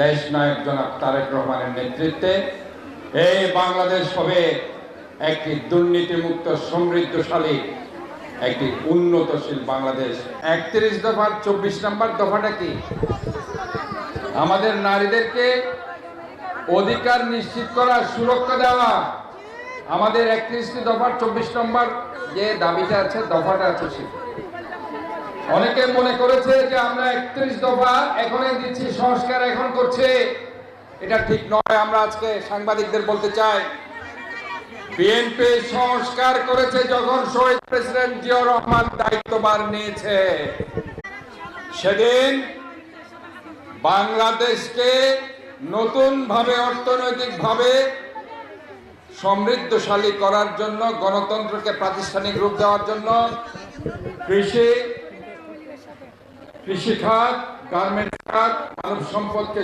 দেশ নায়ক জনাব তারেক রহমানের নেতৃত্বে এই বাংলাদেশ হবে একটি দুর্নীতিমুক্ত সমৃদ্ধশালী একটি উন্নতশীল বাংলাদেশ। 31 দফার 24 নম্বর দফাটা কি? আমাদের নারীদেরকে অধিকার নিশ্চিত করা, সুরক্ষা দেওয়া। আমাদের 31 দফার 24 নম্বর যে দাবিটা আছে, দফাটা আছে, অনেকে মনে করেছে যে আমরা 31 দফা এখনই দিচ্ছি, সংস্কার এখন করছে। এটা ঠিক নয়। আমরা আজকে সাংবাদিকদের বলতে চাই, বিএনপি সংস্কার করেছে যখন শহীদ প্রেসিডেন্ট জিয়াউর রহমান দায়িত্বভার নিয়েছে। সেদিন বাংলাদেশকে নতুনভাবে অর্থনৈতিকভাবে সমৃদ্ধশালী করার জন্য, গণতন্ত্রকে প্রাতিষ্ঠানিক রূপ দেওয়ার জন্য কৃষি খাত, গার্মেন্টস খাত, মানব সম্পদকে